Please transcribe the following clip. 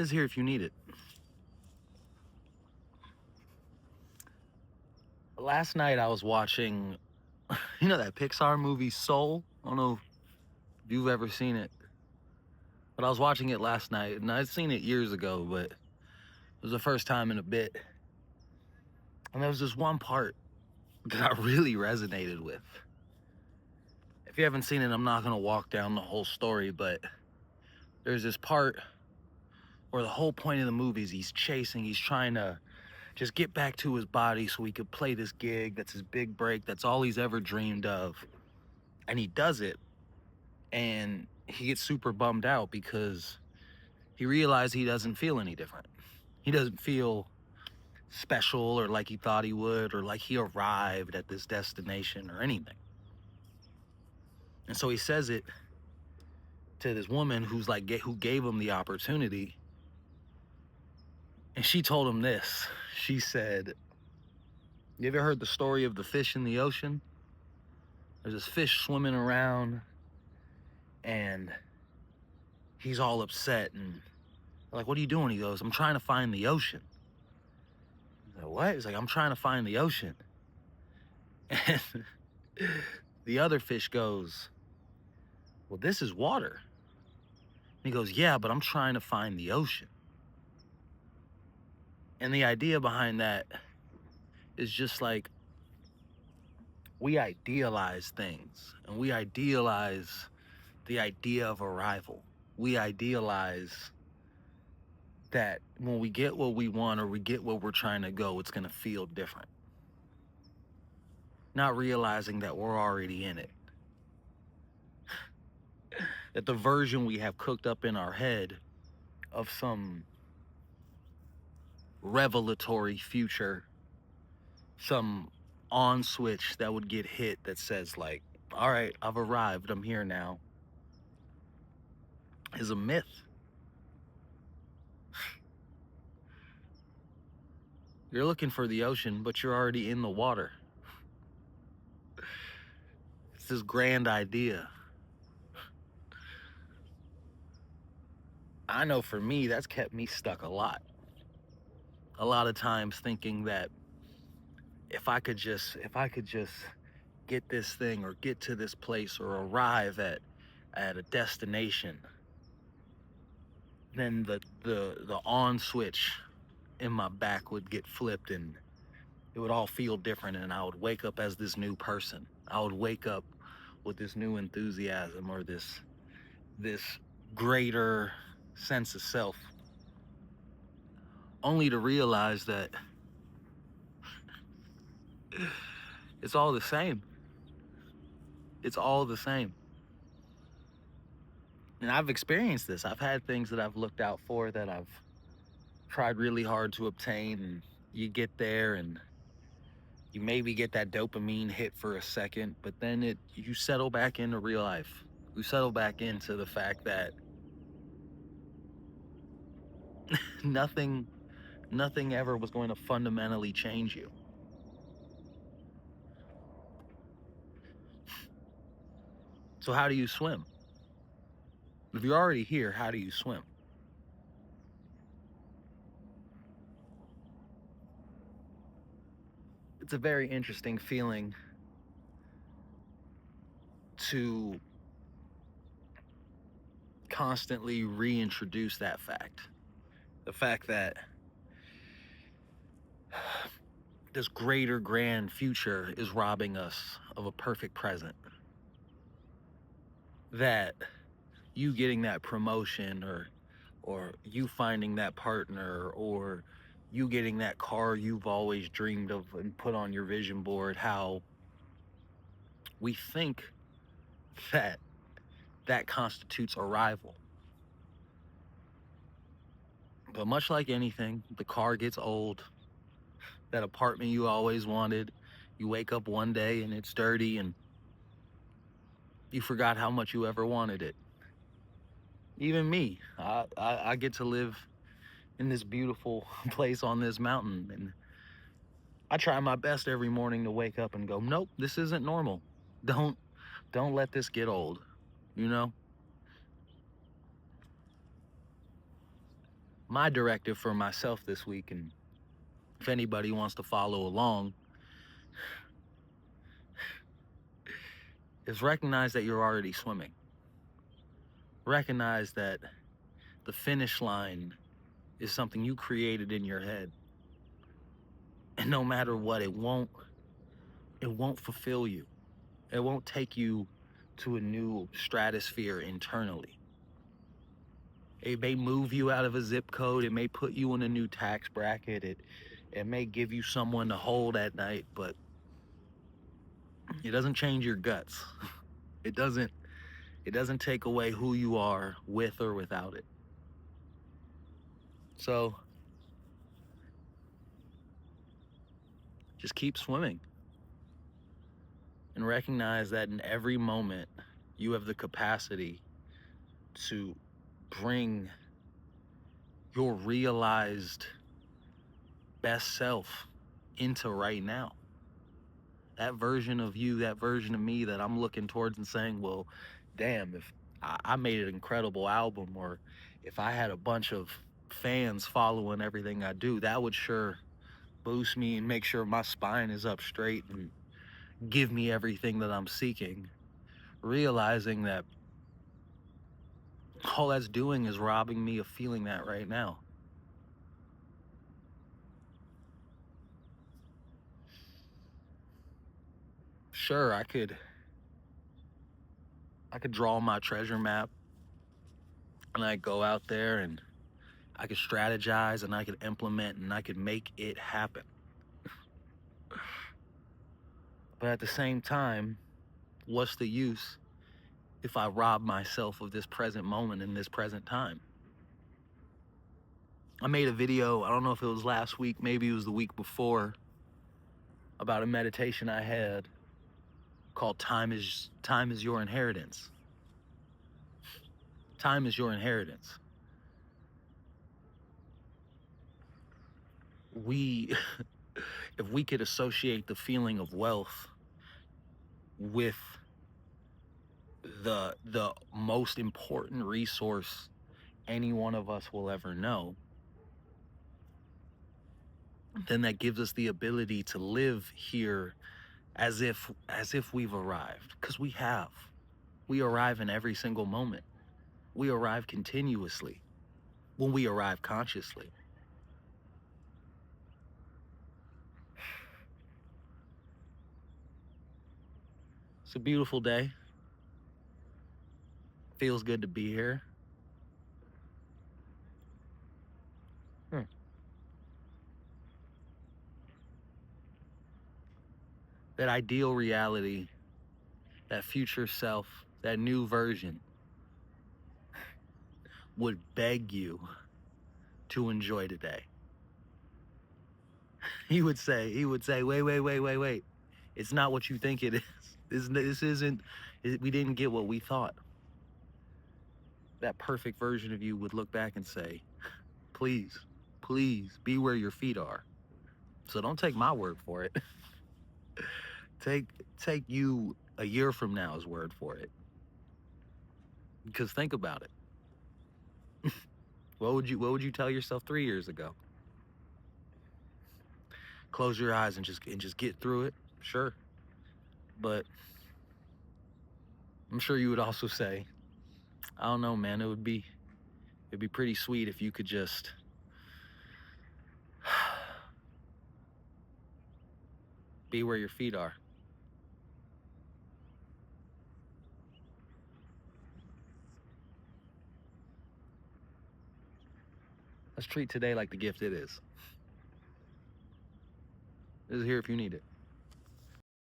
is here if you need it. Last night I was watching, that Pixar movie Soul? I don't know if you've ever seen it, but I was watching it last night, and I'd seen it years ago, but it was the first time in a bit. And there was this one part that I really resonated with. If you haven't seen it, I'm not going to walk down the whole story, but there's this part where the whole point of the movie is he's trying to just get back to his body so he could play this gig. That's his big break. That's all he's ever dreamed of. And he does it. And he gets super bummed out because he realized he doesn't feel any different. He doesn't feel special or like he thought he would or like he arrived at this destination or anything. And so he says it to this woman who gave him the opportunity. And she told him this. She said, "You ever heard the story of the fish in the ocean? There's this fish swimming around and he's all upset and like, what are you doing?" He goes, "I'm trying to find the ocean." He's like, "What?" He's like, "I'm trying to find the ocean." And the other fish goes, "Well, this is water." And he goes, "Yeah, but I'm trying to find the ocean." And the idea behind that is just like we idealize things and we idealize the idea of arrival. We idealize that when we get what we want or we get where we're trying to go, it's going to feel different. Not realizing that we're already in it. That the version we have cooked up in our head of some revelatory future, some on switch that would get hit that says like, all right, I've arrived, I'm here now, is a myth. You're looking for the ocean, but you're already in the water. It's this grand idea. I know for me, that's kept me stuck a lot. A lot of times thinking that if I could just get this thing or get to this place or arrive at a destination, then the on switch in my back would get flipped and it would all feel different and I would wake up as this new person. I would wake up with this new enthusiasm or this greater sense of self, only to realize that it's all the same. It's all the same. And I've experienced this. I've had things that I've looked out for that I've tried really hard to obtain, and you get there and you maybe get that dopamine hit for a second, but then you settle back into real life. You settle back into the fact that nothing ever was going to fundamentally change you. So how do you swim? If you're already here, how do you swim? It's a very interesting feeling to constantly reintroduce that fact. The fact that this greater grand future is robbing us of a perfect present. That you getting that promotion or you finding that partner or you getting that car you've always dreamed of and put on your vision board, how we think that that constitutes arrival. But much like anything, the car gets old, that apartment you always wanted, you wake up one day and it's dirty and you forgot how much you ever wanted it. Even me, I get to live in this beautiful place on this mountain, and I try my best every morning to wake up and go, nope, this isn't normal. Don't don't let this get old, you know? my directive for myself this week, and if anybody wants to follow along, is recognize that you're already swimming. Recognize that the finish line is something you created in your head. And no matter what, it won't fulfill you. It won't take you to a new stratosphere internally. It may move you out of a zip code. It may put you in a new tax bracket. It may give you someone to hold at night, but it doesn't change your guts. It doesn't take away who you are with or without it. So just keep swimming and recognize that in every moment you have the capacity to bring your realized best self into right now. That version of you, that version of me that I'm looking towards and saying, well, damn, if I made an incredible album, or if I had a bunch of fans following everything I do, that would sure boost me and make sure my spine is up straight and give me everything that I'm seeking. Realizing that all that's doing is robbing me of feeling that right now. Sure, I could draw my treasure map and I'd go out there and I could strategize and I could implement and I could make it happen. But at the same time, what's the use if I rob myself of this present moment in this present time? I made a video, I don't know if it was last week, maybe it was the week before, about a meditation I had called Time is Your Inheritance. Time is your inheritance. We if we could associate the feeling of wealth with the most important resource any one of us will ever know, then that gives us the ability to live here as if we've arrived, because we have. We arrive in every single moment. We arrive continuously when we arrive consciously. It's a beautiful day. Feels good to be here. That ideal reality, that future self, that new version would beg you to enjoy today. He would say, wait. It's not what you think it is. This isn't, we didn't get what we thought. That perfect version of you would look back and say, please be where your feet are. So don't take my word for it. Take you a year from now's word for it. Because think about it. What would you tell yourself 3 years ago? Close your eyes and just get through it. Sure. But I'm sure you would also say, I don't know, man, it'd be pretty sweet if you could just be where your feet are. Let's treat today like the gift it is. This is here if you need it.